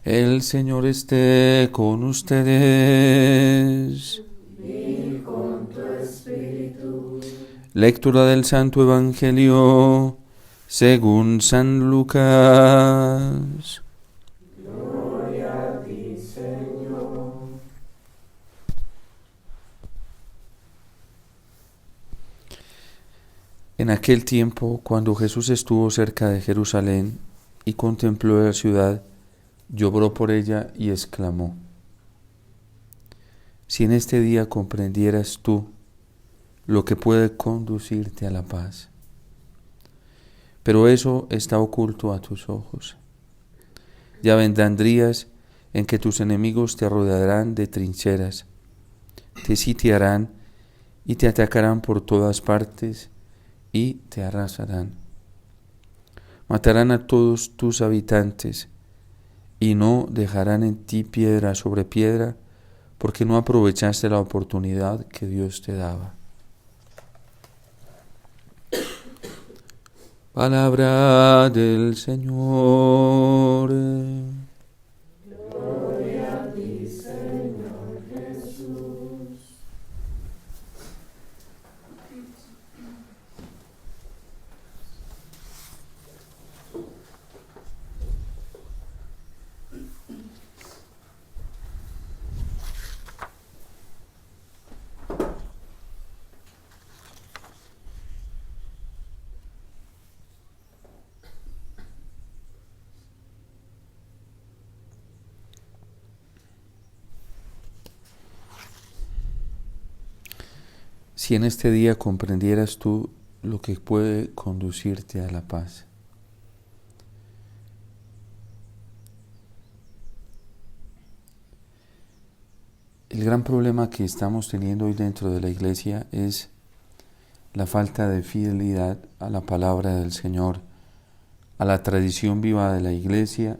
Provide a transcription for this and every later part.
El Señor esté con ustedes. Y con tu espíritu. Lectura del Santo Evangelio según San Lucas. Gloria a ti, Señor. En aquel tiempo, cuando Jesús estuvo cerca de Jerusalén y contempló la ciudad, lloró por ella y exclamó: si en este día comprendieras tú lo que puede conducirte a la paz. Pero eso está oculto a tus ojos. Ya vendrán días en que tus enemigos te rodearán de trincheras, te sitiarán y te atacarán por todas partes y te arrasarán. Matarán a todos tus habitantes y no dejarán en ti piedra sobre piedra, porque no aprovechaste la oportunidad que Dios te daba. Palabra del Señor. Gloria a ti, Señor Jesús. Si en este día comprendieras tú lo que puede conducirte a la paz. El gran problema que estamos teniendo hoy dentro de la iglesia es la falta de fidelidad a la palabra del Señor, a la tradición viva de la iglesia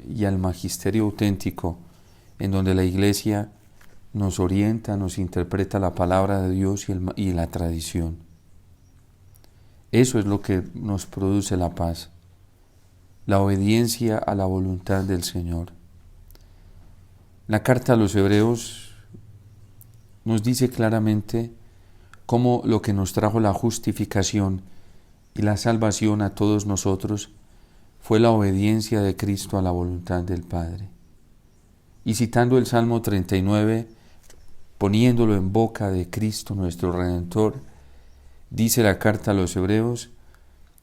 y al magisterio auténtico, en donde la iglesia nos orienta, nos interpreta la palabra de Dios y la tradición. Eso es lo que nos produce la paz, la obediencia a la voluntad del Señor. La carta a los Hebreos nos dice claramente cómo lo que nos trajo la justificación y la salvación a todos nosotros fue la obediencia de Cristo a la voluntad del Padre. Y citando el Salmo 39, poniéndolo en boca de Cristo nuestro Redentor, dice la carta a los Hebreos: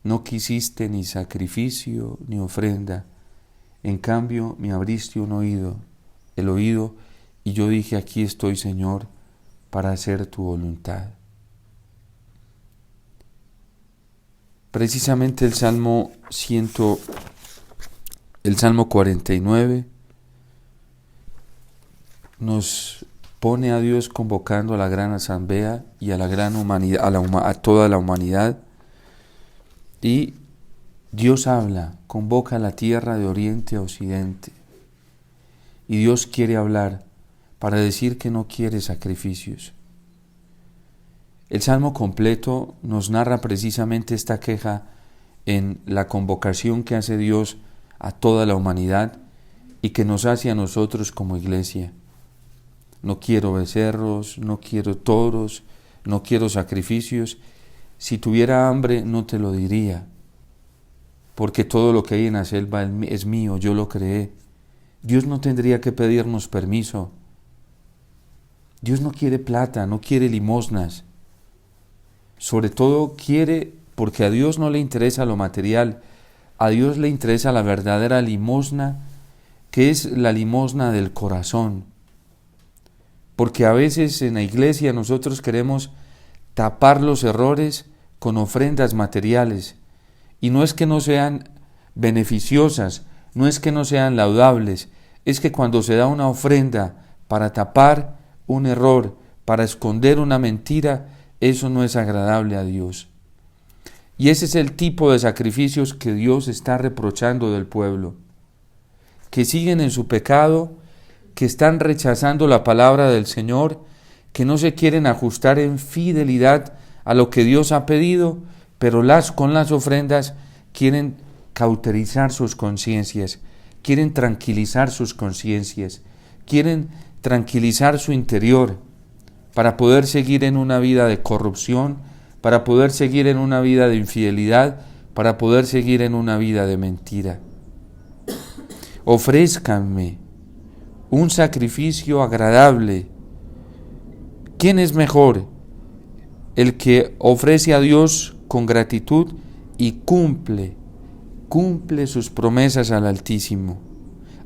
no quisiste ni sacrificio ni ofrenda, en cambio me abriste el oído, y yo dije: aquí estoy, Señor, para hacer tu voluntad. Precisamente el Salmo 49 nos pone a Dios convocando a la gran asamblea y a la gran humanidad, a toda la humanidad, y Dios habla, convoca a la tierra de oriente a occidente, y Dios quiere hablar para decir que no quiere sacrificios. El Salmo completo nos narra precisamente esta queja en la convocación que hace Dios a toda la humanidad y que nos hace a nosotros como iglesia. No quiero becerros, no quiero toros, no quiero sacrificios. Si tuviera hambre no te lo diría, porque todo lo que hay en la selva es mío, yo lo creé. Dios no tendría que pedirnos permiso. Dios no quiere plata, no quiere limosnas. Sobre todo quiere, porque a Dios no le interesa lo material, a Dios le interesa la verdadera limosna, que es la limosna del corazón. Porque a veces en la iglesia nosotros queremos tapar los errores con ofrendas materiales, y no es que no sean beneficiosas, no es que no sean laudables, es que cuando se da una ofrenda para tapar un error, para esconder una mentira, eso no es agradable a Dios. Y ese es el tipo de sacrificios que Dios está reprochando del pueblo, que siguen en su pecado, que están rechazando la palabra del Señor, que no se quieren ajustar en fidelidad a lo que Dios ha pedido, pero con las ofrendas quieren cauterizar sus conciencias, quieren tranquilizar sus conciencias, quieren tranquilizar su interior para poder seguir en una vida de corrupción, para poder seguir en una vida de infidelidad, para poder seguir en una vida de mentira. Ofrézcanme un sacrificio agradable. ¿Quién es mejor? El que ofrece a Dios con gratitud y cumple sus promesas al Altísimo.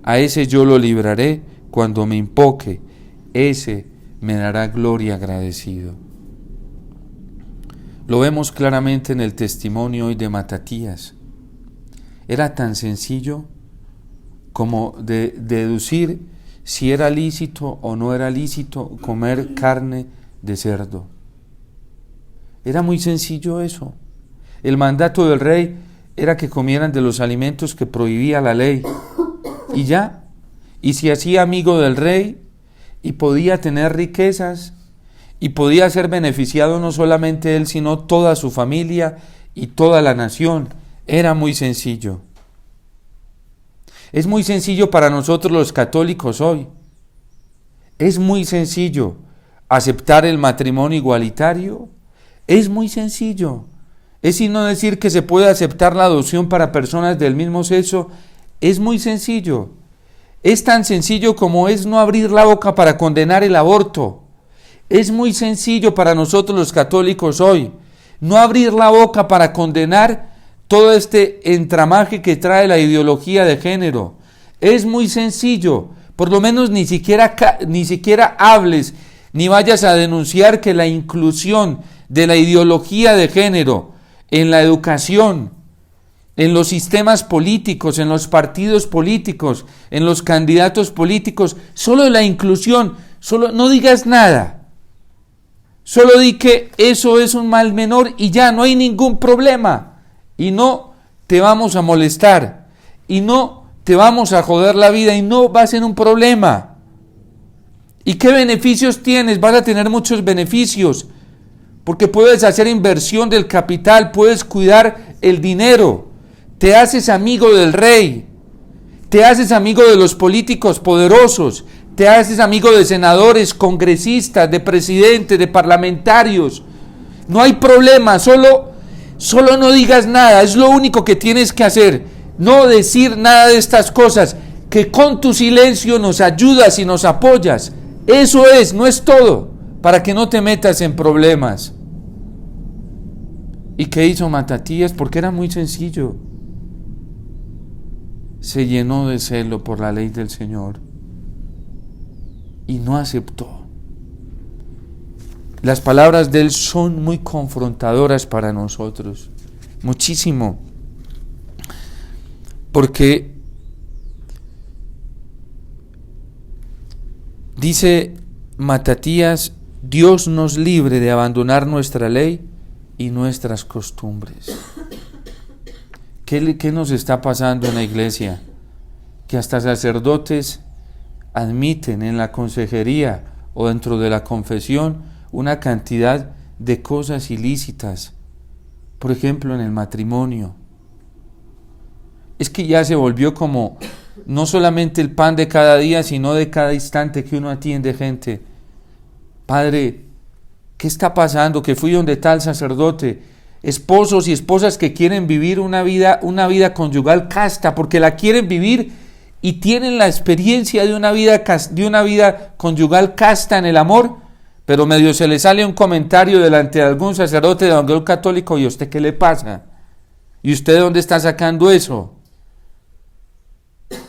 A ese yo lo libraré cuando me invoque, ese me dará gloria agradecido. Lo vemos claramente en el testimonio hoy de Matatías. Era tan sencillo como de deducir si era lícito o no era lícito comer carne de cerdo. Era muy sencillo eso. El mandato del rey era que comieran de los alimentos que prohibía la ley. Y ya. Y se hacía amigo del rey y podía tener riquezas y podía ser beneficiado no solamente él, sino toda su familia y toda la nación. Era muy sencillo. Es muy sencillo para nosotros los católicos hoy. Es muy sencillo aceptar el matrimonio igualitario. Es muy sencillo. Es sin no decir que se puede aceptar la adopción para personas del mismo sexo. Es muy sencillo. Es tan sencillo como es no abrir la boca para condenar el aborto. Es muy sencillo para nosotros los católicos hoy no abrir la boca para condenar todo este entramaje que trae la ideología de género. Es muy sencillo, por lo menos ni siquiera hables ni vayas a denunciar que la inclusión de la ideología de género en la educación, en los sistemas políticos, en los partidos políticos, en los candidatos políticos, solo la inclusión, solo no digas nada. Solo di que eso es un mal menor y ya no hay ningún problema. Y no te vamos a molestar. Y no te vamos a joder la vida y no va a ser un problema. ¿Y qué beneficios tienes? Vas a tener muchos beneficios. Porque puedes hacer inversión del capital, puedes cuidar el dinero. Te haces amigo del rey. Te haces amigo de los políticos poderosos. Te haces amigo de senadores, congresistas, de presidentes, de parlamentarios. No hay problema, solo no digas nada, es lo único que tienes que hacer. No decir nada de estas cosas, que con tu silencio nos ayudas y nos apoyas. Eso es, no es todo, para que no te metas en problemas. ¿Y qué hizo Matatías? Porque era muy sencillo. Se llenó de celo por la ley del Señor. Y no aceptó. Las palabras de él son muy confrontadoras para nosotros, muchísimo, porque dice Matatías: Dios nos libre de abandonar nuestra ley y nuestras costumbres. ¿Qué nos está pasando en la iglesia? Que hasta sacerdotes admiten en la consejería o dentro de la confesión una cantidad de cosas ilícitas, por ejemplo en el matrimonio. Es que ya se volvió como no solamente el pan de cada día, sino de cada instante que uno atiende gente. Padre, ¿qué está pasando? Que fui donde tal sacerdote, esposos y esposas que quieren vivir una vida conyugal casta, porque la quieren vivir y tienen la experiencia de una vida conyugal casta en el amor, pero medio se le sale un comentario delante de algún sacerdote de algún católico: ¿y a usted qué le pasa? ¿Y usted de dónde está sacando eso?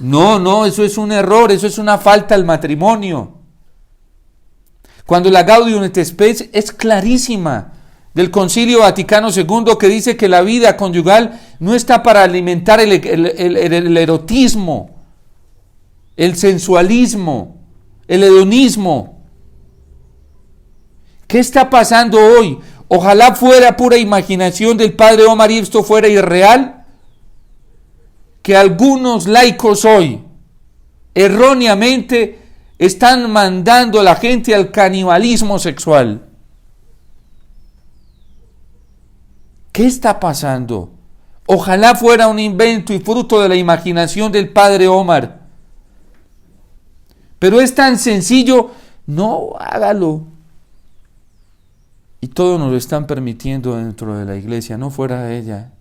No, eso es un error, eso es una falta al matrimonio. Cuando la Gaudium et Spes es clarísima del Concilio Vaticano II, que dice que la vida conyugal no está para alimentar el erotismo, el sensualismo, el hedonismo. ¿Qué está pasando hoy? Ojalá fuera pura imaginación del padre Omar y esto fuera irreal, que algunos laicos hoy erróneamente están mandando a la gente al canibalismo sexual. ¿Qué está pasando? Ojalá fuera un invento y fruto de la imaginación del padre Omar. Pero es tan sencillo, no hágalo. Y todo nos lo están permitiendo dentro de la iglesia, no fuera de ella.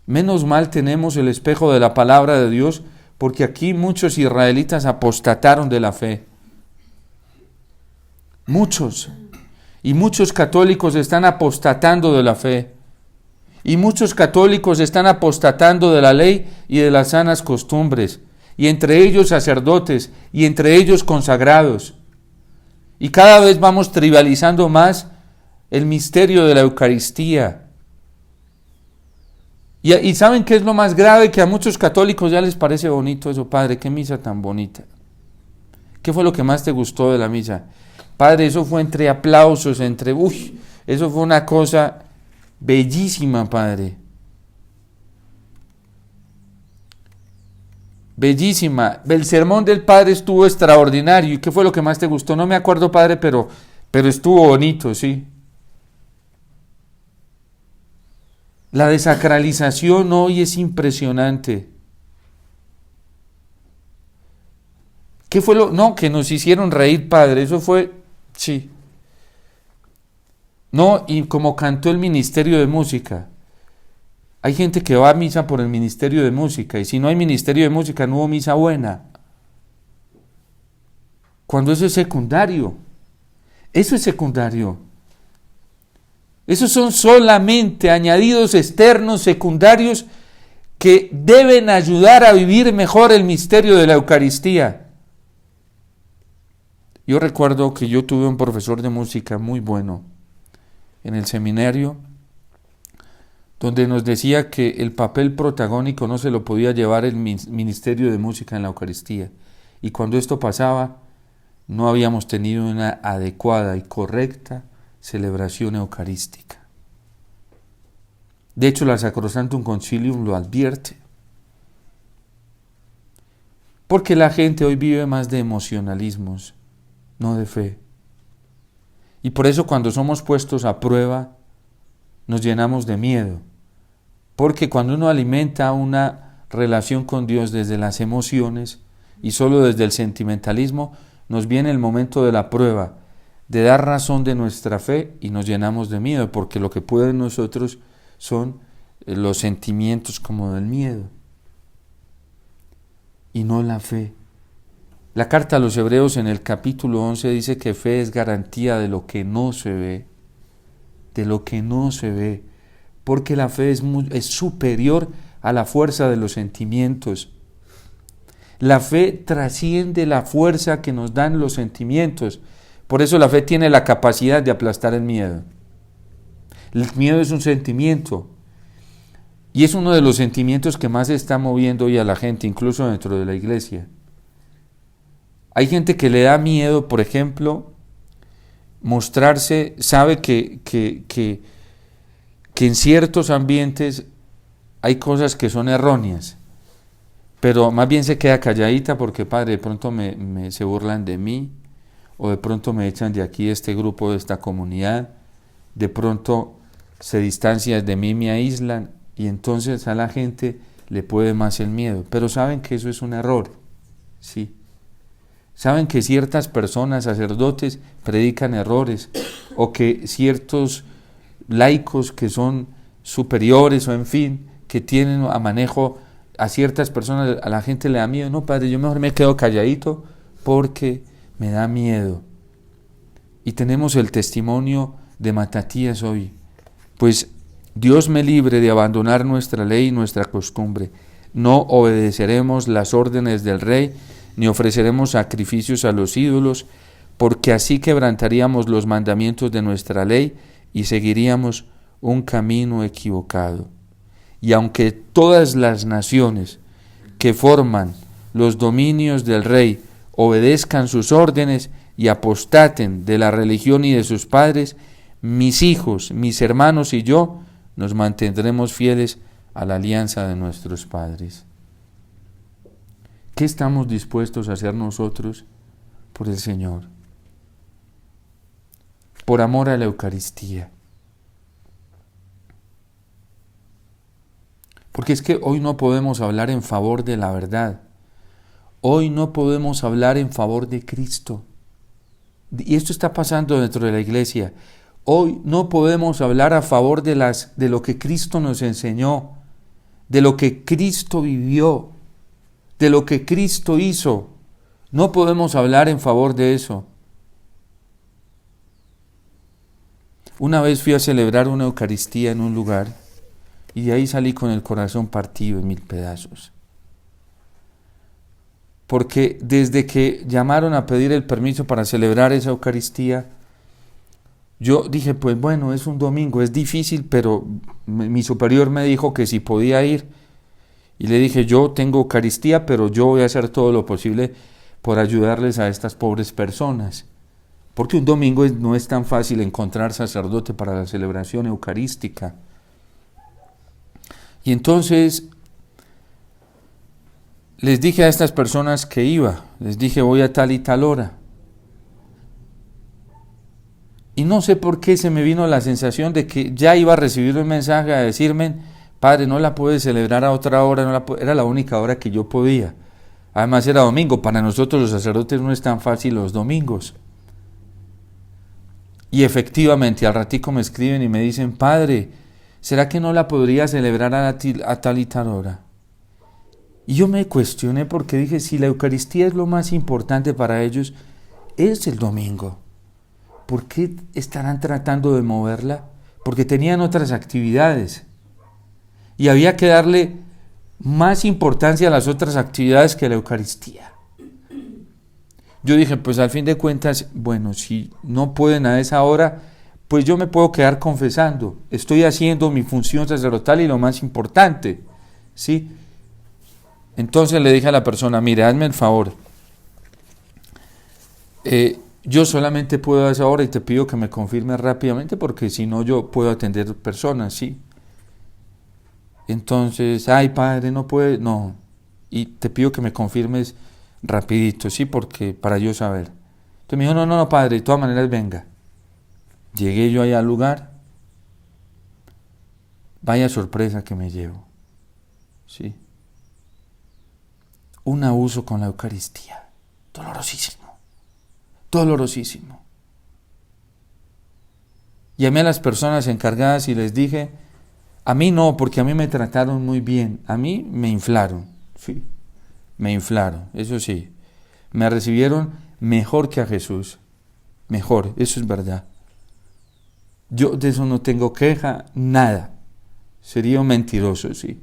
Menos mal tenemos el espejo de la palabra de Dios, porque aquí muchos israelitas apostataron de la fe. Muchos. Y muchos católicos están apostatando de la fe. Y muchos católicos están apostatando de la ley y de las sanas costumbres. Y entre ellos sacerdotes, y entre ellos consagrados. Y cada vez vamos trivializando más el misterio de la Eucaristía. Y ¿saben qué es lo más grave? Que a muchos católicos ya les parece bonito eso. Padre, qué misa tan bonita. ¿Qué fue lo que más te gustó de la misa? Padre, eso fue entre aplausos, eso fue una cosa bellísima, Padre. Bellísima. El sermón del Padre estuvo extraordinario. ¿Y qué fue lo que más te gustó? No me acuerdo, Padre, pero estuvo bonito, sí. La desacralización hoy es impresionante. ¿Qué fue lo? No, que nos hicieron reír, Padre. Eso fue, sí. No, y como cantó el Ministerio de Música. Hay gente que va a misa por el Ministerio de Música, y si no hay Ministerio de Música, no hubo misa buena. Cuando eso es secundario. Eso es secundario. Esos son solamente añadidos externos, secundarios, que deben ayudar a vivir mejor el misterio de la Eucaristía. Yo recuerdo que yo tuve un profesor de música muy bueno en el seminario, donde nos decía que el papel protagónico no se lo podía llevar el Ministerio de Música en la Eucaristía. Y cuando esto pasaba, no habíamos tenido una adecuada y correcta celebración eucarística. De hecho, la Sacrosanctum Concilium lo advierte. Porque la gente hoy vive más de emocionalismos, no de fe. Y por eso cuando somos puestos a prueba, nos llenamos de miedo. Porque cuando uno alimenta una relación con Dios desde las emociones y solo desde el sentimentalismo, nos viene el momento de la prueba, de dar razón de nuestra fe y nos llenamos de miedo, porque lo que puede en nosotros son los sentimientos como del miedo y no la fe. La carta a los Hebreos en el capítulo 11 dice que fe es garantía de lo que no se ve, de lo que no se ve, porque la fe es superior a la fuerza de los sentimientos. La fe trasciende la fuerza que nos dan los sentimientos. Por eso la fe tiene la capacidad de aplastar el miedo. El miedo es un sentimiento. Y es uno de los sentimientos que más está moviendo hoy a la gente, incluso dentro de la iglesia. Hay gente que le da miedo, por ejemplo, mostrarse, sabe que en ciertos ambientes hay cosas que son erróneas, pero más bien se queda calladita porque, Padre, de pronto se burlan de mí, o de pronto me echan de aquí, de este grupo, de esta comunidad, de pronto se distancian de mí, me aíslan, y entonces a la gente le puede más el miedo. Pero saben que eso es un error, sí. Saben que ciertas personas, sacerdotes, predican errores, o que ciertos laicos que son superiores, o en fin, que tienen a manejo a ciertas personas, a la gente le da miedo. No, Padre, yo mejor me quedo calladito porque me da miedo. Y tenemos el testimonio de Matatías hoy. Pues Dios me libre de abandonar nuestra ley y nuestra costumbre. No obedeceremos las órdenes del rey, ni ofreceremos sacrificios a los ídolos, porque así quebrantaríamos los mandamientos de nuestra ley y seguiríamos un camino equivocado. Y aunque todas las naciones que forman los dominios del rey obedezcan sus órdenes y apostaten de la religión y de sus padres, mis hijos, mis hermanos y yo nos mantendremos fieles a la alianza de nuestros padres. ¿Qué estamos dispuestos a hacer nosotros por el Señor? Por amor a la Eucaristía. Porque es que hoy no podemos hablar en favor de la verdad. Hoy no podemos hablar en favor de Cristo. Y esto está pasando dentro de la iglesia. Hoy no podemos hablar a favor de lo que Cristo nos enseñó, de lo que Cristo vivió, de lo que Cristo hizo. No podemos hablar en favor de eso. Una vez fui a celebrar una Eucaristía en un lugar y de ahí salí con el corazón partido en 1000 pedazos. Porque desde que llamaron a pedir el permiso para celebrar esa Eucaristía, yo dije, pues bueno, es un domingo, es difícil, pero mi superior me dijo que si podía ir. Y le dije, yo tengo Eucaristía, pero yo voy a hacer todo lo posible por ayudarles a estas pobres personas. Porque un domingo no es tan fácil encontrar sacerdote para la celebración eucarística. Y entonces les dije a estas personas que iba, les dije voy a tal y tal hora. Y no sé por qué se me vino la sensación de que ya iba a recibir un mensaje a decirme, padre, no la puede celebrar a otra hora, era la única hora que yo podía. Además era domingo, para nosotros los sacerdotes no es tan fácil los domingos. Y efectivamente al ratico me escriben y me dicen, padre, ¿será que no la podría celebrar a tal y tal hora? Y yo me cuestioné porque dije, si la Eucaristía es lo más importante para ellos, es el domingo. ¿Por qué estarán tratando de moverla? Porque tenían otras actividades. Y había que darle más importancia a las otras actividades que a la Eucaristía. Yo dije, pues al fin de cuentas, bueno, si no pueden a esa hora, pues yo me puedo quedar confesando. Estoy haciendo mi función sacerdotal y lo más importante, ¿sí? Entonces le dije a la persona, mire, hazme el favor. Yo solamente puedo a esa hora y te pido que me confirmes rápidamente porque si no yo puedo atender personas, ¿sí? Entonces, ay padre, no puede, no. Y te pido que me confirmes rapidito, ¿sí? Porque para yo saber. Entonces me dijo, no, padre, de todas maneras venga. Llegué yo allá al lugar. Vaya sorpresa que me llevo, ¿sí? Un abuso con la Eucaristía. Dolorosísimo. Llamé a las personas encargadas y les dije, a mí no, porque a mí me trataron muy bien, a mí me inflaron, sí, me inflaron, eso sí, me recibieron mejor que a Jesús, mejor, eso es verdad. Yo de eso no tengo queja, nada, sería un mentiroso, sí.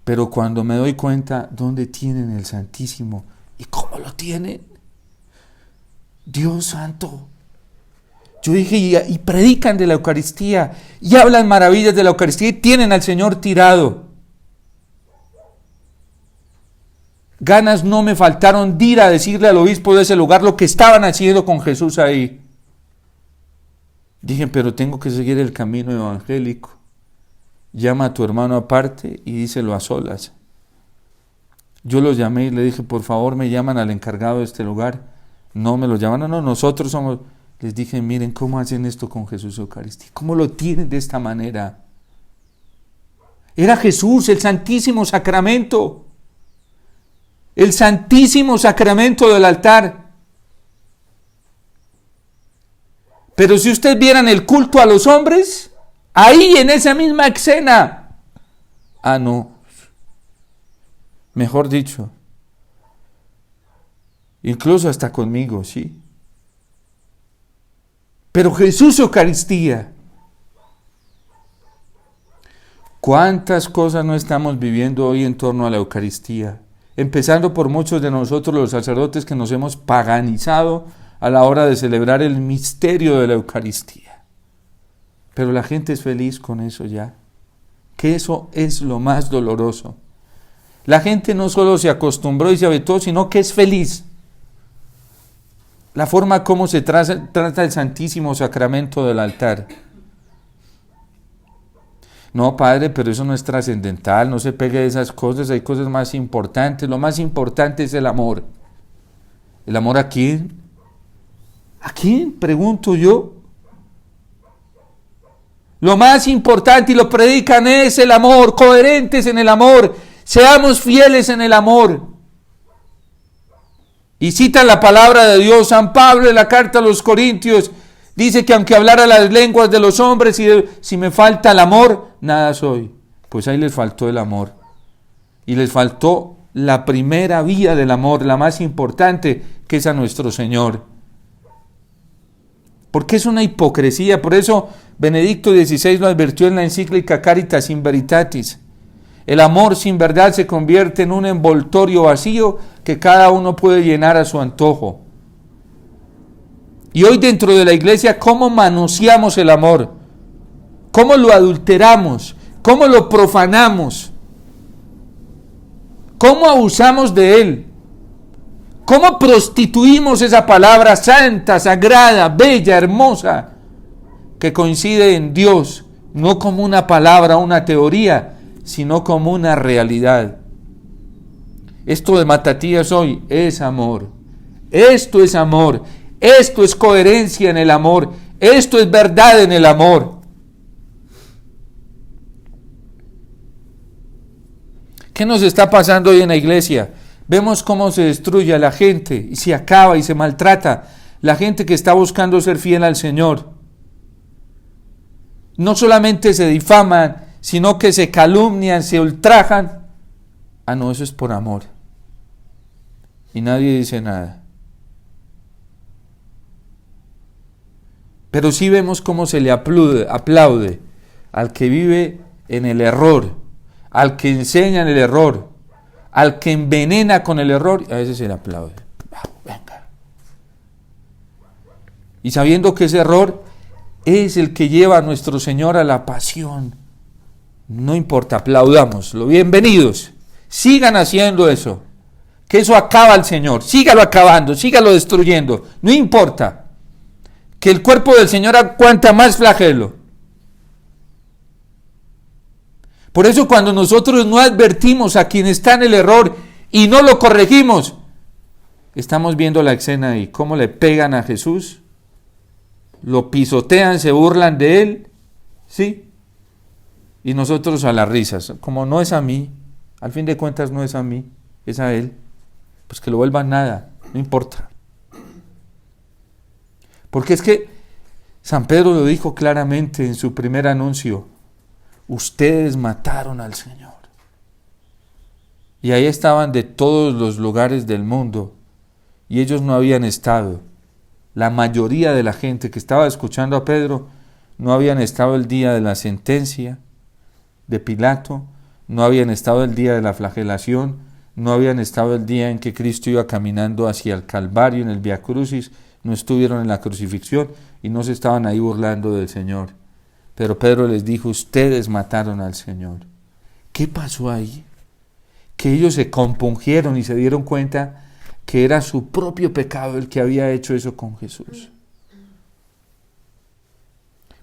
Pero cuando me doy cuenta dónde tienen el Santísimo y cómo lo tienen, Dios santo. Yo dije, y predican de la Eucaristía, y hablan maravillas de la Eucaristía, y tienen al Señor tirado. Ganas no me faltaron de ir a decirle al obispo de ese lugar lo que estaban haciendo con Jesús ahí. Dije, pero tengo que seguir el camino evangélico. Llama a tu hermano aparte y díselo a solas. Yo los llamé y le dije, por favor me llaman al encargado de este lugar. No me lo llaman, no, nosotros somos. Les dije, miren cómo hacen esto con Jesús Eucaristía, cómo lo tienen de esta manera. Era Jesús, el Santísimo Sacramento. El Santísimo Sacramento del altar. Pero si ustedes vieran el culto a los hombres, ahí en esa misma escena. No. Mejor dicho. Incluso hasta conmigo, sí. Pero Jesús Eucaristía. ¿Cuántas cosas no estamos viviendo hoy en torno a la Eucaristía? Empezando por muchos de nosotros los sacerdotes que nos hemos paganizado a la hora de celebrar el misterio de la Eucaristía. Pero la gente es feliz con eso ya. Que eso es lo más doloroso. La gente no solo se acostumbró y se habituó, sino que es feliz. La forma como se trata el Santísimo Sacramento del altar. No, padre, pero eso no es trascendental, no se pegue de esas cosas, hay cosas más importantes. Lo más importante es el amor. ¿El amor a quién? ¿A quién? Pregunto yo. Lo más importante, y lo predican, es el amor, coherentes en el amor, seamos fieles en el amor. Y citan la palabra de Dios. San Pablo en la carta a los Corintios dice que aunque hablara las lenguas de los hombres, si me falta el amor, nada soy. Pues ahí les faltó el amor. Y les faltó la primera vía del amor, la más importante, que es a nuestro Señor. Porque es una hipocresía. Por eso Benedicto XVI lo advirtió en la encíclica Caritas in Veritatis. El amor sin verdad se convierte en un envoltorio vacío que cada uno puede llenar a su antojo. Y hoy dentro de la iglesia, ¿cómo manoseamos el amor? ¿Cómo lo adulteramos? ¿Cómo lo profanamos? ¿Cómo abusamos de él? ¿Cómo prostituimos esa palabra santa, sagrada, bella, hermosa, que coincide en Dios, no como una palabra, una teoría, sino como una realidad? Esto de Matatías hoy es amor. Esto es amor. Esto es coherencia en el amor. Esto es verdad en el amor. ¿Qué nos está pasando hoy en la iglesia? Vemos cómo se destruye a la gente y se acaba y se maltrata la gente que está buscando ser fiel al Señor. No solamente se difaman, sino que se calumnian, se ultrajan. Ah, no, eso es por amor. Y nadie dice nada. Pero sí vemos cómo se le aplaude al que vive en el error, al que enseña en el error, al que envenena con el error, a veces se le aplaude. Venga. Y sabiendo que ese error es el que lleva a nuestro Señor a la pasión. No importa, aplaudámoslo. Bienvenidos. Sigan haciendo eso. Que eso acaba al Señor. Sígalo acabando, sígalo destruyendo. No importa. Que el cuerpo del Señor aguanta más flagelo. Por eso cuando nosotros no advertimos a quien está en el error y no lo corregimos, estamos viendo la escena ahí, cómo le pegan a Jesús, lo pisotean, se burlan de él, ¿sí? Y nosotros a las risas, como no es a mí, al fin de cuentas no es a mí, es a él, pues que lo vuelvan nada, no importa. Porque es que San Pedro lo dijo claramente en su primer anuncio: ustedes mataron al Señor. Y ahí estaban de todos los lugares del mundo, y ellos no habían estado. La mayoría de la gente que estaba escuchando a Pedro no habían estado el día de la sentencia de Pilato, no habían estado el día de la flagelación, no habían estado el día en que Cristo iba caminando hacia el Calvario en el Vía Crucis, no estuvieron en la crucifixión y no se estaban ahí burlando del Señor. Pero Pedro les dijo: ustedes mataron al Señor. ¿Qué pasó ahí? Que ellos se compungieron y se dieron cuenta que era su propio pecado el que había hecho eso con Jesús.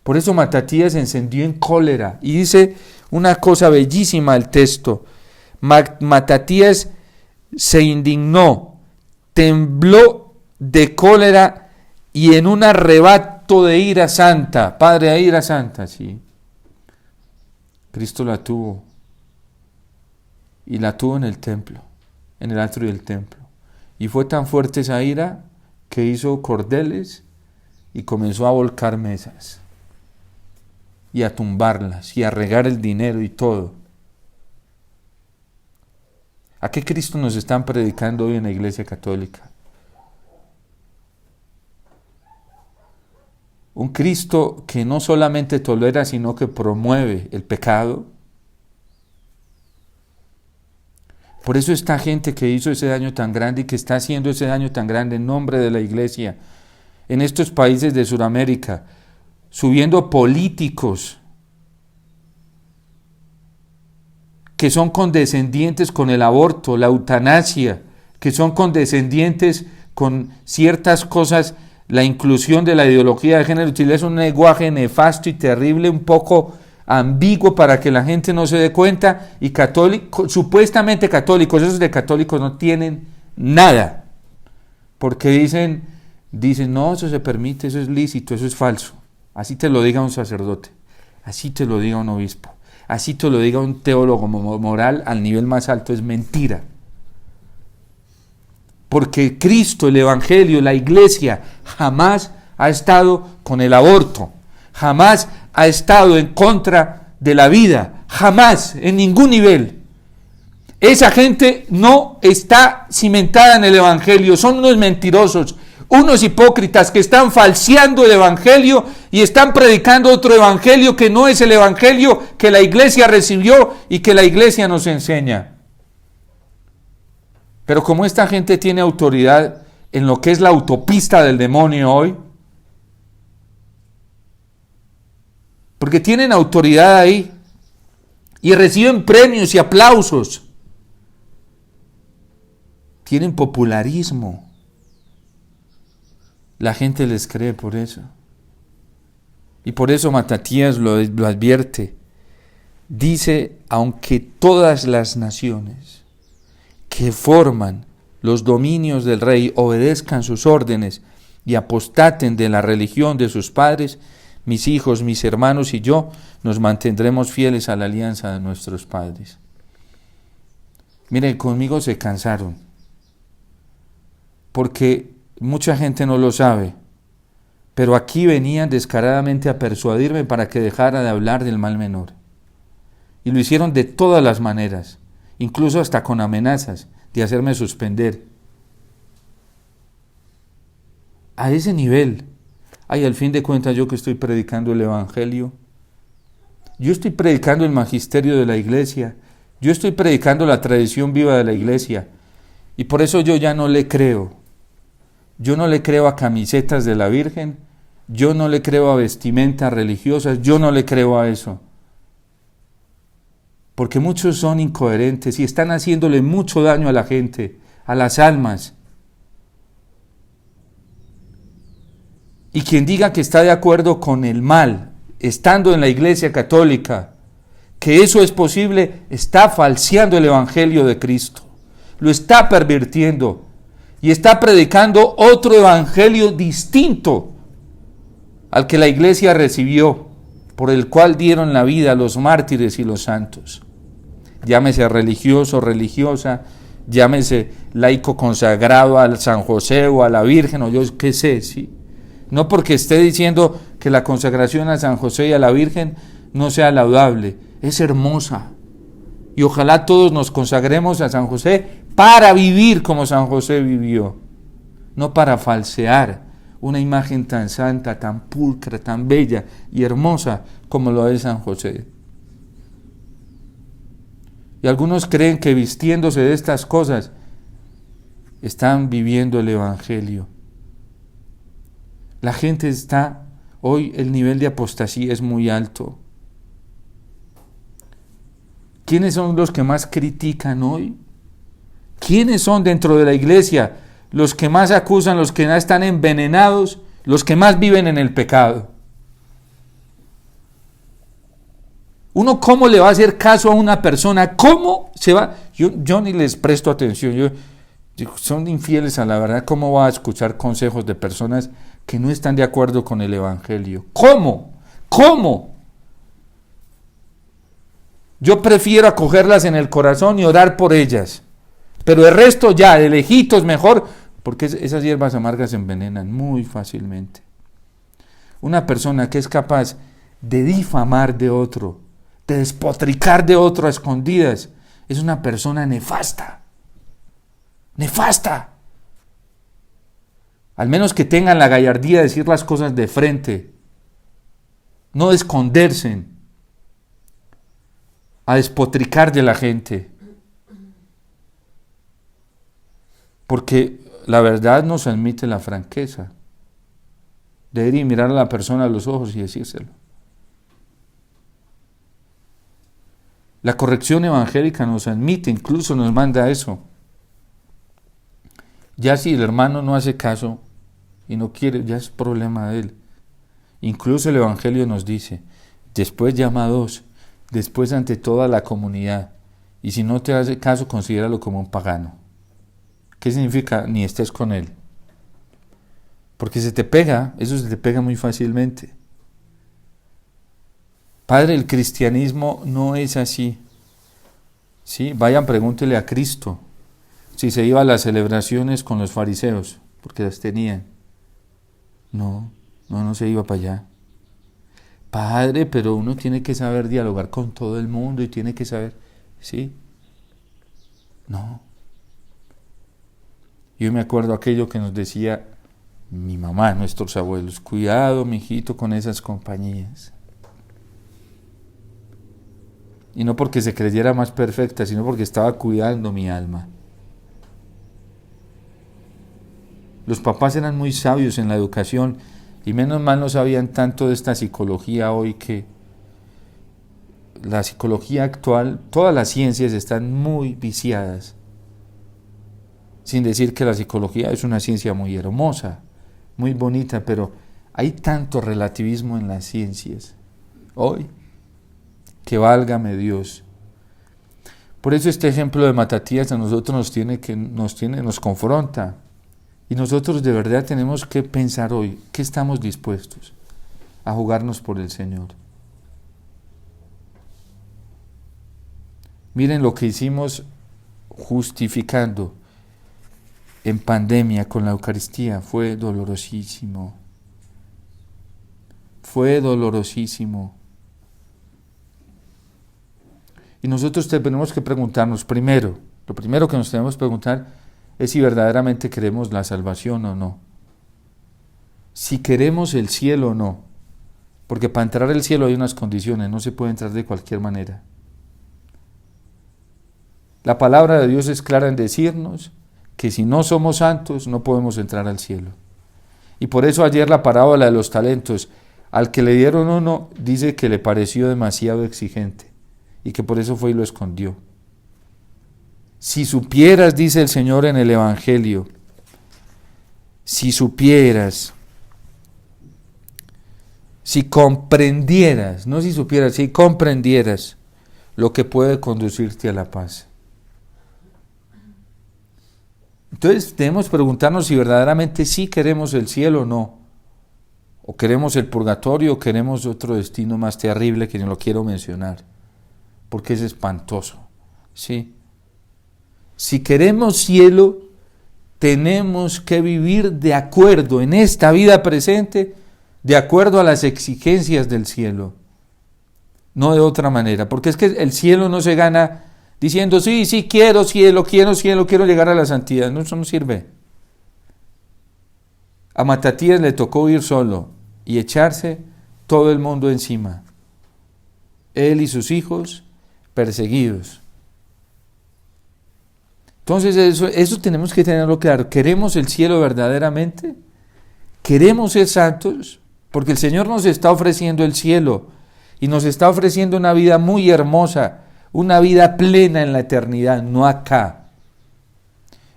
Por eso Matatías se encendió en cólera y dice una cosa bellísima el texto. Matatías se indignó, tembló de cólera y en un arrebato de ira santa, padre de ira santa, sí. Cristo la tuvo, y la tuvo en el templo, en el atrio del templo. Y fue tan fuerte esa ira que hizo cordeles y comenzó a volcar mesas, y a tumbarlas, y a regar el dinero y todo. ¿A qué Cristo nos están predicando hoy en la Iglesia Católica? Un Cristo que no solamente tolera, sino que promueve el pecado. Por eso esta gente que hizo ese daño tan grande y que está haciendo ese daño tan grande en nombre de la Iglesia, en estos países de Sudamérica, subiendo políticos que son condescendientes con el aborto, la eutanasia, que son condescendientes con ciertas cosas, la inclusión de la ideología de género, utiliza un lenguaje nefasto y terrible, un poco ambiguo para que la gente no se dé cuenta, y católicos, supuestamente católicos, esos de católicos no tienen nada, porque dicen, no, eso se permite, eso es lícito, eso es falso, así te lo diga un sacerdote. así te lo diga un obispo, así te lo diga un teólogo moral al nivel más alto, es mentira. Porque Cristo, el Evangelio, la Iglesia, jamás ha estado con el aborto, jamás ha estado en contra de la vida, jamás, en ningún nivel. Esa gente no está cimentada en el Evangelio, son unos mentirosos, unos hipócritas que están falseando el Evangelio y están predicando otro Evangelio que no es el Evangelio que la Iglesia recibió y que la Iglesia nos enseña. Pero como esta gente tiene autoridad en lo que es la autopista del demonio hoy, porque tienen autoridad ahí y reciben premios y aplausos, tienen popularismo, la gente les cree por eso. Y por eso Matatías lo advierte. Dice, aunque todas las naciones que forman los dominios del rey obedezcan sus órdenes y apostaten de la religión de sus padres, mis hijos, mis hermanos y yo nos mantendremos fieles a la alianza de nuestros padres. Miren, conmigo se cansaron, porque mucha gente no lo sabe, pero aquí venían descaradamente a persuadirme para que dejara de hablar del mal menor. Y lo hicieron de todas las maneras, incluso hasta con amenazas de hacerme suspender. A ese nivel. Ay, al fin de cuentas, yo que estoy predicando el Evangelio, yo estoy predicando el magisterio de la Iglesia, yo estoy predicando la tradición viva de la Iglesia, y por eso yo ya no le creo. Yo no le creo a camisetas de la Virgen, yo no le creo a vestimentas religiosas, yo no le creo a eso. Porque muchos son incoherentes y están haciéndole mucho daño a la gente, a las almas. Y quien diga que está de acuerdo con el mal, estando en la Iglesia Católica, que eso es posible, está falseando el Evangelio de Cristo. Lo está pervirtiendo y está predicando otro Evangelio distinto al que la Iglesia recibió, por el cual dieron la vida los mártires y los santos. Llámese religioso, religiosa, llámese laico consagrado al San José o a la Virgen, o yo qué sé, ¿sí? No porque esté diciendo que la consagración a San José y a la Virgen no sea laudable, es hermosa. Y ojalá todos nos consagremos a San José para vivir como San José vivió, no para falsear una imagen tan santa, tan pulcra, tan bella y hermosa como lo es San José. Y algunos creen que vistiéndose de estas cosas están viviendo el Evangelio. La gente está, hoy el nivel de apostasía es muy alto. ¿Quiénes son los que más critican hoy? ¿Quiénes son dentro de la iglesia los que más acusan, los que ya están envenenados, los que más viven en el pecado? Uno, ¿cómo le va a hacer caso a una persona? ¿Cómo se va? Yo ni les presto atención. Son infieles a la verdad. ¿Cómo va a escuchar consejos de personas que no están de acuerdo con el Evangelio? ¿Cómo? Yo prefiero acogerlas en el corazón y orar por ellas. Pero el resto ya, de lejitos mejor, porque esas hierbas amargas se envenenan muy fácilmente. Una persona que es capaz de difamar de otro, de despotricar de otro a escondidas, es una persona nefasta. Nefasta. Al menos que tengan la gallardía de decir las cosas de frente, no de esconderse a despotricar de la gente. Porque la verdad nos admite la franqueza de ir y mirar a la persona a los ojos y decírselo. La corrección evangélica nos admite, incluso nos manda eso. Ya si el hermano no hace caso y no quiere, ya es problema de él. Incluso el Evangelio nos dice, después llama a dos, después ante toda la comunidad, y si no te hace caso, considéralo como un pagano. ¿Qué significa? Ni estés con él. Porque se te pega, eso se te pega muy fácilmente. Padre, el cristianismo no es así. ¿Sí? Vayan, pregúntele a Cristo si se iba a las celebraciones con los fariseos, porque las tenían. No se iba para allá. Padre, pero uno tiene que saber dialogar con todo el mundo y tiene que saber, ¿sí? No. Yo me acuerdo aquello que nos decía mi mamá, nuestros abuelos: cuidado, mijito, con esas compañías. Y no porque se creyera más perfecta, sino porque estaba cuidando mi alma. Los papás eran muy sabios en la educación y menos mal no sabían tanto de esta psicología hoy, que la psicología actual, todas las ciencias están muy viciadas. Sin decir que la psicología es una ciencia muy hermosa, muy bonita, pero hay tanto relativismo en las ciencias hoy, que válgame Dios. Por eso este ejemplo de Matatías a nosotros nos confronta. Y nosotros de verdad tenemos que pensar hoy, ¿qué estamos dispuestos a jugarnos por el Señor? Miren lo que hicimos justificando en pandemia con la Eucaristía. Fue dolorosísimo. Fue dolorosísimo. Y nosotros tenemos que preguntarnos primero, lo primero que nos tenemos que preguntar es si verdaderamente queremos la salvación o no. Si queremos el cielo o no. Porque para entrar al cielo hay unas condiciones, no se puede entrar de cualquier manera. La palabra de Dios es clara en decirnos que si no somos santos no podemos entrar al cielo. Y por eso ayer la parábola de los talentos, al que le dieron uno, dice que le pareció demasiado exigente y que por eso fue y lo escondió. Si supieras, dice el Señor en el Evangelio, si supieras, si comprendieras, no si supieras, si comprendieras lo que puede conducirte a la paz. Entonces debemos preguntarnos si verdaderamente sí queremos el cielo o no, o queremos el purgatorio, o queremos otro destino más terrible que no lo quiero mencionar, porque es espantoso, ¿sí? Si queremos cielo, tenemos que vivir de acuerdo en esta vida presente, de acuerdo a las exigencias del cielo, no de otra manera, porque es que el cielo no se gana diciendo sí, quiero cielo, quiero llegar a la santidad. No, eso no sirve. A Matatías le tocó ir solo y echarse todo el mundo encima, él y sus hijos perseguidos. Entonces eso tenemos que tenerlo claro. ¿Queremos el cielo verdaderamente? ¿Queremos ser santos? Porque el Señor nos está ofreciendo el cielo y nos está ofreciendo una vida muy hermosa, una vida plena en la eternidad, no acá.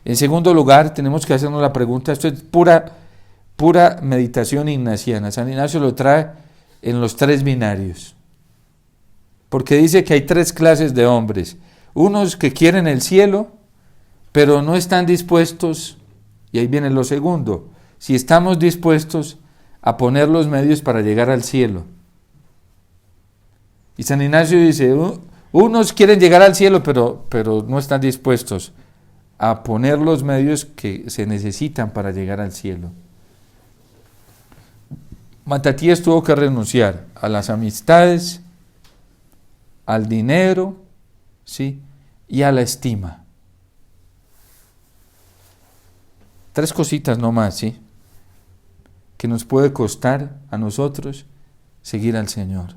En segundo lugar, tenemos que hacernos la pregunta, esto es pura meditación ignaciana. San Ignacio lo trae en los 3 binarios, porque dice que hay 3 clases de hombres: unos que quieren el cielo, pero no están dispuestos, y ahí viene lo segundo, si estamos dispuestos a poner los medios para llegar al cielo. Y San Ignacio dice, unos quieren llegar al cielo, pero no están dispuestos a poner los medios que se necesitan para llegar al cielo. Matatías tuvo que renunciar a las amistades, al dinero, ¿sí?, y a la estima. 3 cositas nomás, ¿sí?, que nos puede costar a nosotros seguir al Señor.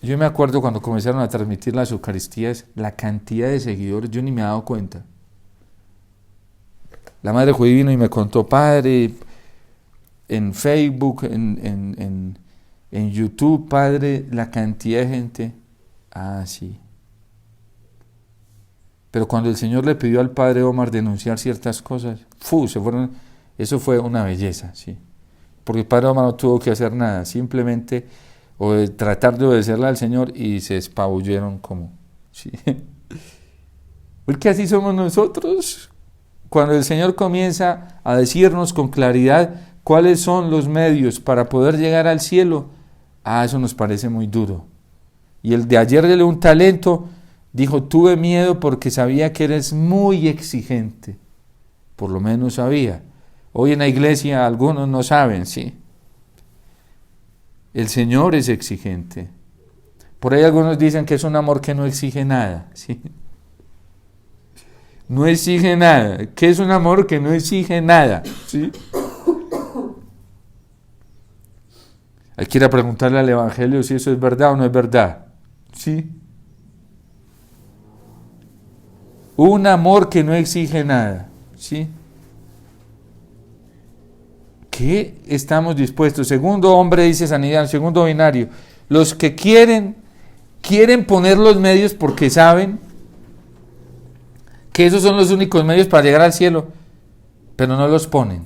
Yo me acuerdo cuando comenzaron a transmitir las Eucaristías, la cantidad de seguidores, yo ni me he dado cuenta. La Madre Judy vino y me contó, padre, en Facebook, en YouTube, padre, la cantidad de gente. Ah, sí. Pero cuando el Señor le pidió al padre Omar denunciar ciertas cosas, eso fue una belleza, sí. Porque el padre Omar no tuvo que hacer nada, simplemente tratar de obedecerle al Señor y se espabulleron como, sí. Porque así somos nosotros. Cuando el Señor comienza a decirnos con claridad, ¿Cuáles son los medios para poder llegar al cielo? Eso nos parece muy duro. Y el de ayer de un talento dijo, tuve miedo porque sabía que eres muy exigente. Por lo menos sabía. Hoy en la iglesia algunos no saben, ¿sí? El Señor es exigente. Por ahí algunos dicen que es un amor que no exige nada, ¿sí? No exige nada. ¿Qué es un amor que no exige nada? ¿Sí? Hay que ir a preguntarle al Evangelio si eso es verdad o no es verdad. ¿Sí? Un amor que no exige nada. ¿Sí? ¿Qué estamos dispuestos? Segundo hombre, dice Sanidad, segundo binario. Los que quieren poner los medios porque saben que esos son los únicos medios para llegar al cielo, pero no los ponen.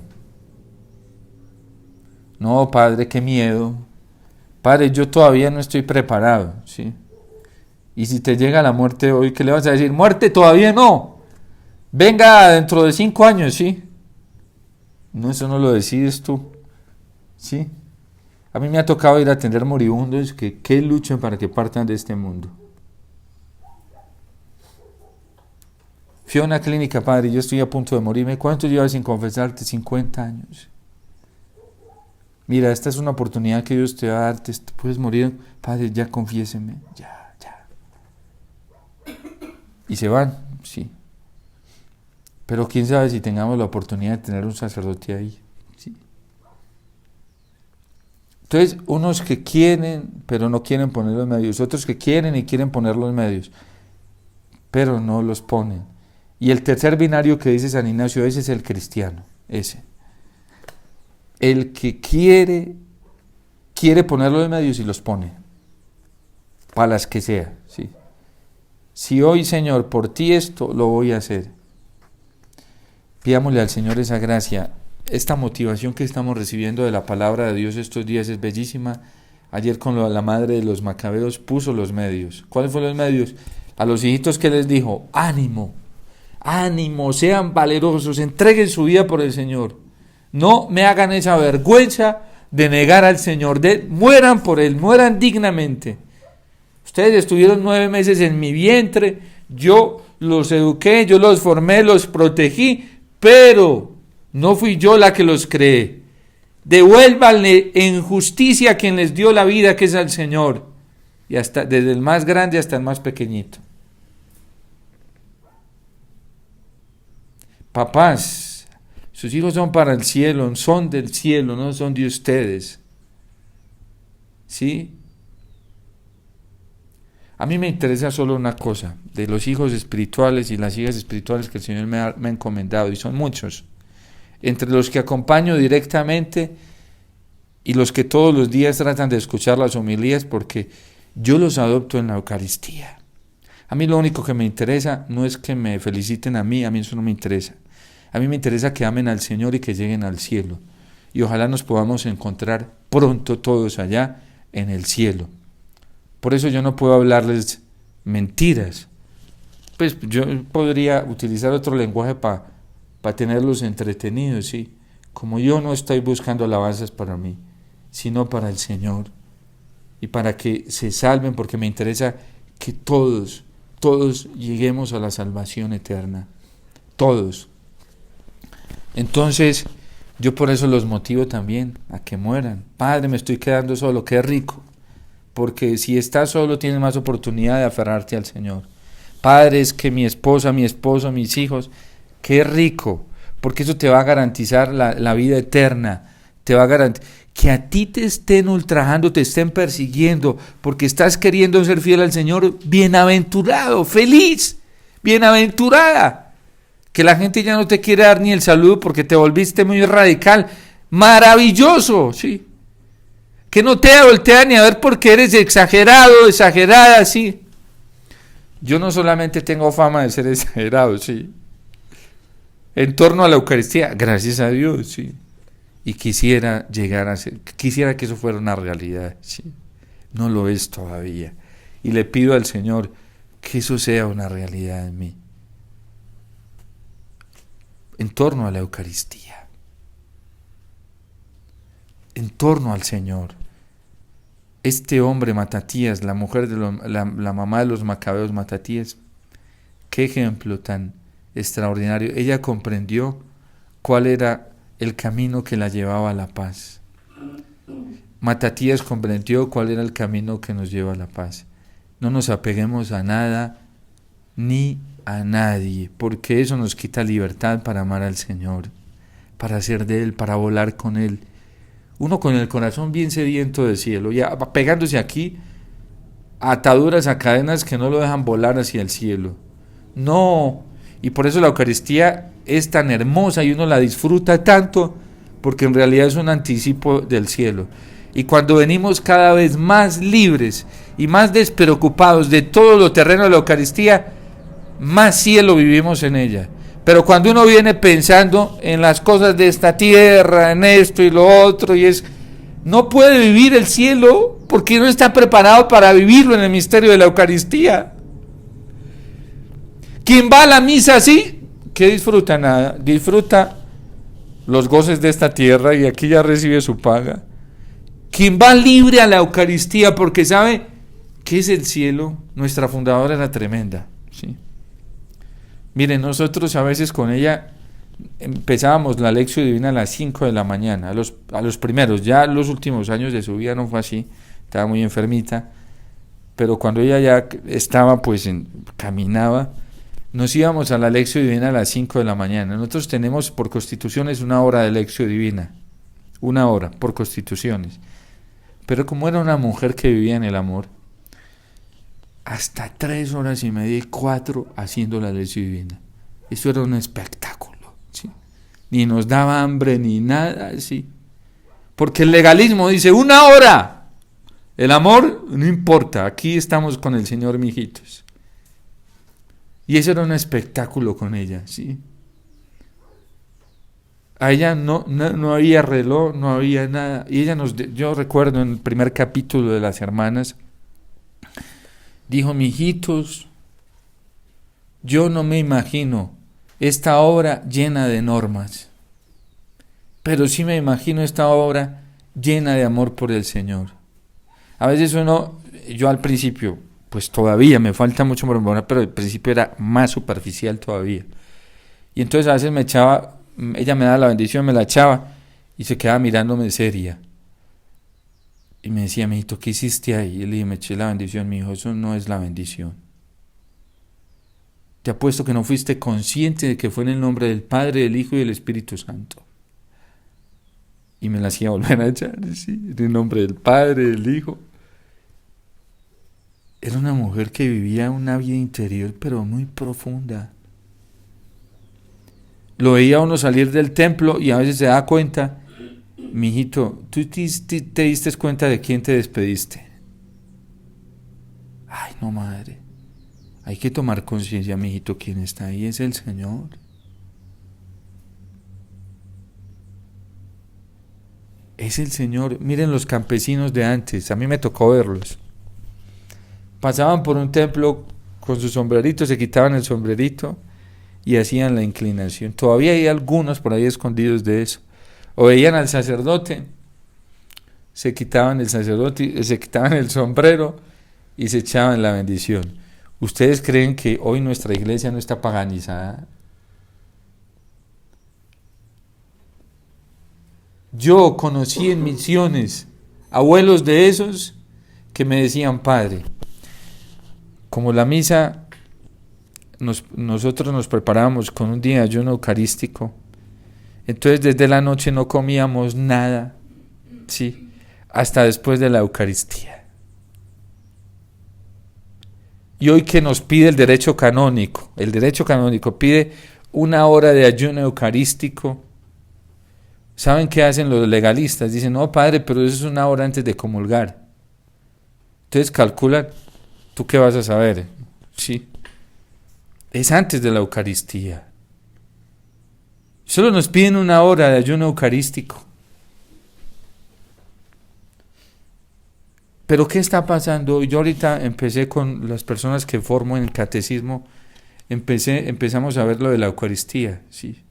No, Padre, qué miedo. Padre, yo todavía no estoy preparado, ¿sí? Y si te llega la muerte hoy, ¿qué le vas a decir? Muerte, todavía no. Venga dentro de 5 años, ¿sí? No, eso no lo decides tú, ¿sí? A mí me ha tocado ir a atender moribundos que luchan para que partan de este mundo. Fui a una clínica, Padre, yo estoy a punto de morirme. ¿Cuánto llevas sin confesarte? 50 años. Mira, esta es una oportunidad que Dios te va a dar, te puedes morir. Padre, ya confiéseme, ya. Y se van, sí. Pero quién sabe si tengamos la oportunidad de tener un sacerdote ahí, sí. Entonces, unos que quieren, pero no quieren poner los medios. Otros que quieren y quieren poner los medios, pero no los ponen. Y el tercer binario que dice San Ignacio, ese es el cristiano, ese. El que quiere poner los medios y los pone, para las que sea, ¿sí? Si hoy, Señor, por ti esto lo voy a hacer. Pidámosle al Señor esa gracia. Esta motivación que estamos recibiendo de la palabra de Dios estos días es bellísima. Ayer con la madre de los macabeos puso los medios. ¿Cuáles fueron los medios? A los hijitos que les dijo, ánimo, sean valerosos, entreguen su vida por el Señor. No me hagan esa vergüenza de negar al Señor, mueran por Él, mueran dignamente. Ustedes estuvieron 9 meses en mi vientre, yo los eduqué, yo los formé, los protegí, pero no fui yo la que los creé. Devuélvanle en justicia a quien les dio la vida, que es al Señor, y hasta desde el más grande hasta el más pequeñito. Papás, sus hijos son para el cielo, son del cielo, no son de ustedes. ¿Sí? A mí me interesa solo una cosa, de los hijos espirituales y las hijas espirituales que el Señor me ha encomendado, y son muchos, entre los que acompaño directamente y los que todos los días tratan de escuchar las homilías, porque yo los adopto en la Eucaristía. A mí lo único que me interesa no es que me feliciten a mí eso no me interesa. A mí me interesa que amen al Señor y que lleguen al cielo. Y ojalá nos podamos encontrar pronto todos allá en el cielo. Por eso yo no puedo hablarles mentiras. Pues yo podría utilizar otro lenguaje para tenerlos entretenidos, ¿sí? Como yo no estoy buscando alabanzas para mí, sino para el Señor. Y para que se salven, porque me interesa que todos lleguemos a la salvación eterna. Todos. Entonces, yo por eso los motivo también a que mueran. Padre, me estoy quedando solo, qué rico. Porque si estás solo tienes más oportunidad de aferrarte al Señor. Padre, es que mi esposa, mi esposo, mis hijos, qué rico, porque eso te va a garantizar la vida eterna, te va a garantizar que a ti te estén ultrajando, te estén persiguiendo, porque estás queriendo ser fiel al Señor. Bienaventurado, feliz, bienaventurada, que la gente ya no te quiere dar ni el saludo porque te volviste muy radical, maravilloso, sí. Que no te voltean ni a ver porque eres exagerado, exagerada, sí. Yo no solamente tengo fama de ser exagerado, sí. En torno a la Eucaristía, gracias a Dios, sí. Y quisiera llegar a ser, quisiera que eso fuera una realidad, sí. No lo es todavía. Y le pido al Señor que eso sea una realidad en mí. En torno a la Eucaristía. en torno al Señor. Este hombre, Matatías, la mujer de la mamá de los macabeos, Matatías, qué ejemplo tan extraordinario. Ella comprendió cuál era el camino que la llevaba a la paz. Matatías comprendió cuál era el camino que nos lleva a la paz. No nos apeguemos a nada ni a nadie, porque eso nos quita libertad para amar al Señor, para ser de Él, para volar con Él. Uno con el corazón bien sediento del cielo, ya pegándose aquí a ataduras, a cadenas que no lo dejan volar hacia el cielo. No, y por eso la Eucaristía es tan hermosa y uno la disfruta tanto, porque en realidad es un anticipo del cielo. Y cuando venimos cada vez más libres y más despreocupados de todo lo terreno de la Eucaristía, más cielo vivimos en ella. Pero cuando uno viene pensando en las cosas de esta tierra, en esto y lo otro, no puede vivir el cielo porque no está preparado para vivirlo en el misterio de la Eucaristía. Quien va a la misa así, ¿qué disfruta? Nada, disfruta los goces de esta tierra y aquí ya recibe su paga. Quien va libre a la Eucaristía porque sabe que es el cielo, nuestra fundadora era tremenda, ¿sí? Miren, nosotros a veces con ella empezábamos la lección divina a las 5 de la mañana, a los primeros, ya los últimos años de su vida no fue así, estaba muy enfermita, pero cuando ella ya estaba, pues caminaba, nos íbamos a la lección divina a las 5 de la mañana. Nosotros tenemos por constituciones 1 hora de lección divina, 1 hora por constituciones, pero como era una mujer que vivía en el amor, hasta 3 horas y media y 4 haciendo la lección divina. Eso era un espectáculo, ¿sí? Ni nos daba hambre ni nada así. Porque el legalismo dice 1 hora. El amor no importa, aquí estamos con el Señor, mijitos. Y eso era un espectáculo con ella, ¿sí? A ella no había reloj, no había nada. Y ella yo recuerdo en el primer capítulo de Las Hermanas, dijo: mijitos, yo no me imagino esta obra llena de normas, pero sí me imagino esta obra llena de amor por el Señor. A veces yo al principio, pues todavía me falta mucho por mejorar, pero al principio era más superficial todavía. Y entonces a veces ella me daba la bendición, me la echaba y se quedaba mirándome seria. Y me decía: mijito, ¿qué hiciste ahí? Y le dije: me eché la bendición. Mi hijo, eso no es la bendición. Te apuesto que no fuiste consciente de que fue en el nombre del Padre, del Hijo y del Espíritu Santo. Y me la hacía volver a echar, ¿sí? En el nombre del Padre, del Hijo. Era una mujer que vivía una vida interior, pero muy profunda. Lo veía uno salir del templo y a veces se da cuenta: mijito, ¿tú te diste cuenta de quién te despediste? Ay, no, madre. Hay que tomar conciencia, mijito, quién está ahí es el Señor. Es el Señor. Miren los campesinos de antes, a mí me tocó verlos. Pasaban por un templo con su sombrerito, se quitaban el sombrerito y hacían la inclinación. Todavía hay algunos por ahí escondidos de eso. O veían al sacerdote, se quitaban el sombrero y se echaban la bendición. ¿Ustedes creen que hoy nuestra iglesia no está paganizada? Yo conocí en misiones abuelos de esos que me decían: padre, como la misa, nosotros nos preparábamos con un día de ayuno eucarístico, entonces desde la noche no comíamos nada, ¿sí? Hasta después de la Eucaristía. Y hoy que nos pide el derecho canónico pide 1 hora de ayuno eucarístico. ¿Saben qué hacen los legalistas? Dicen: no, padre, pero eso es 1 hora antes de comulgar. Entonces calculan, ¿tú qué vas a saber? Sí. Es antes de la Eucaristía. Solo nos piden 1 hora de ayuno eucarístico. Pero ¿qué está pasando? Yo ahorita empecé con las personas que formo en el catecismo, empezamos a ver lo de la Eucaristía, ¿sí?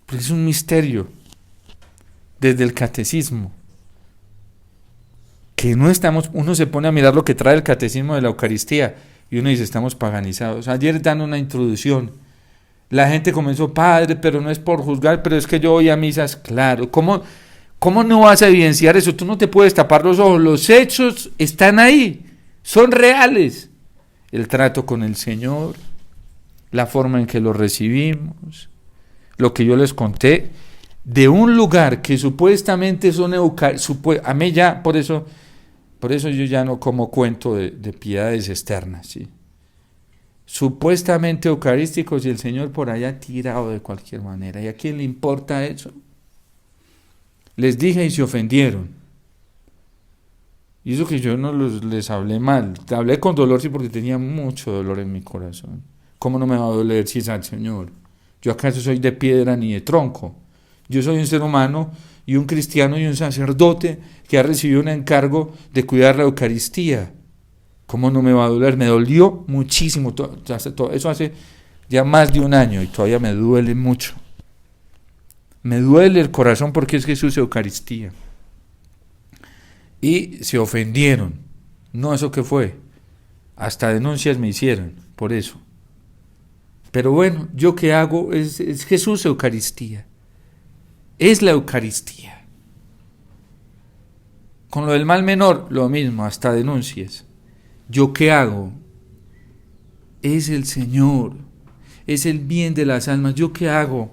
Porque es un misterio desde el catecismo. que no estamos, uno se pone a mirar lo que trae el catecismo de la Eucaristía y uno dice, estamos paganizados. Ayer dando una introducción, la gente comenzó, padre, pero no es por juzgar, pero es que yo voy a misas, claro. ¿Cómo no vas a evidenciar eso? Tú no te puedes tapar los ojos, los hechos están ahí, son reales. El trato con el Señor, la forma en que lo recibimos, lo que yo les conté, de un lugar que supuestamente son a mí ya, por eso yo ya no como cuento de piedades externas, ¿sí? Supuestamente eucarísticos y el Señor por allá tirado de cualquier manera. ¿Y a quién le importa eso? Les dije y se ofendieron. Y eso que yo no les hablé mal. Hablé con dolor, sí, porque tenía mucho dolor en mi corazón. ¿Cómo no me va a doler si es al Señor? ¿Yo acaso soy de piedra ni de tronco? Yo soy un ser humano y un cristiano y un sacerdote que ha recibido un encargo de cuidar la Eucaristía. ¿Cómo no me va a doler? Me dolió muchísimo. Eso hace ya más de un año y todavía me duele mucho. Me duele el corazón porque es Jesús Eucaristía. Y se ofendieron. No, ¿eso qué fue? Hasta denuncias me hicieron por eso. Pero bueno, ¿yo qué hago? Es Jesús Eucaristía. Es la Eucaristía. Con lo del mal menor, lo mismo, hasta denuncias. ¿Yo qué hago? Es el Señor. Es el bien de las almas. ¿Yo qué hago?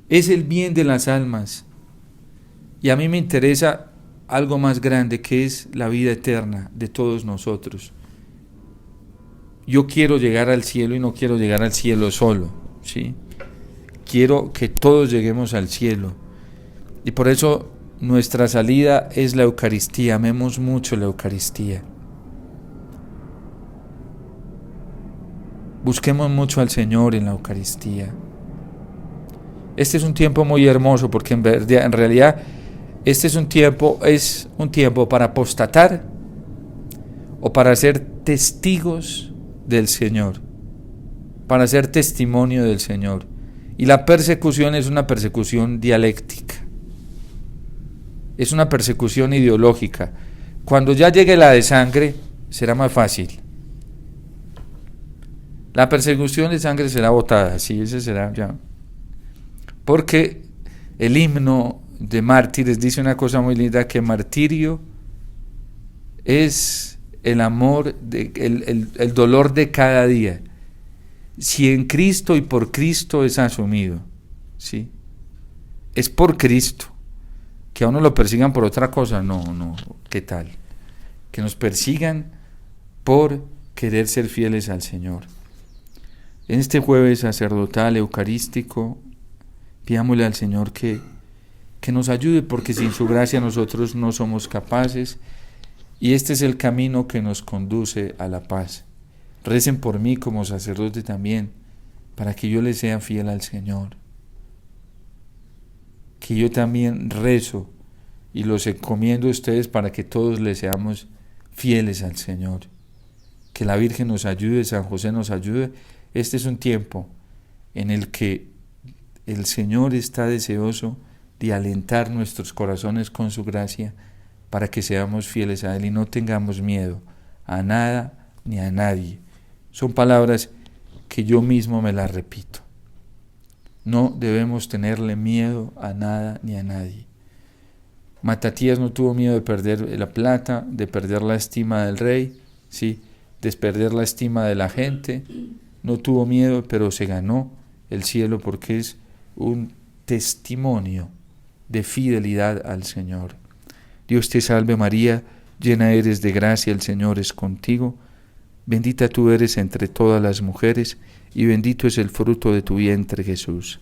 Es el bien de las almas. Y a mí me interesa algo más grande, que es la vida eterna de todos nosotros. Yo quiero llegar al cielo y no quiero llegar al cielo solo, ¿sí? Quiero que todos lleguemos al cielo. Y por eso nuestra salida es la Eucaristía. Amemos mucho la Eucaristía. Busquemos mucho al Señor en la Eucaristía. Este es un tiempo muy hermoso porque en realidad este es un tiempo para apostatar o para ser testigos del Señor, para ser testimonio del Señor. Y la persecución es una persecución dialéctica, es una persecución ideológica. Cuando ya llegue la de sangre, será más fácil. La persecución de sangre será botada, sí, ese será ya. Porque el himno de mártires dice una cosa muy linda, que martirio es el amor, el dolor de cada día. Si en Cristo y por Cristo es asumido, ¿sí? Es por Cristo. Que a uno lo persigan por otra cosa, no, ¿qué tal? Que nos persigan por querer ser fieles al Señor. En este jueves sacerdotal eucarístico, pidámosle al Señor que nos ayude, porque sin su gracia nosotros no somos capaces, y este es el camino que nos conduce a la paz. Recen por mí como sacerdote también, para que yo le sea fiel al Señor. Que yo también rezo y los encomiendo a ustedes para que todos le seamos fieles al Señor. Que la Virgen nos ayude, San José nos ayude. Este es un tiempo en el que el Señor está deseoso de alentar nuestros corazones con su gracia para que seamos fieles a Él y no tengamos miedo a nada ni a nadie. Son palabras que yo mismo me las repito. No debemos tenerle miedo a nada ni a nadie. Matatías no tuvo miedo de perder la plata, de perder la estima del rey, ¿sí? De perder la estima de la gente. No tuvo miedo, pero se ganó el cielo porque es un testimonio de fidelidad al Señor. Dios te salve María, llena eres de gracia, el Señor es contigo. Bendita tú eres entre todas las mujeres, y bendito es el fruto de tu vientre, Jesús.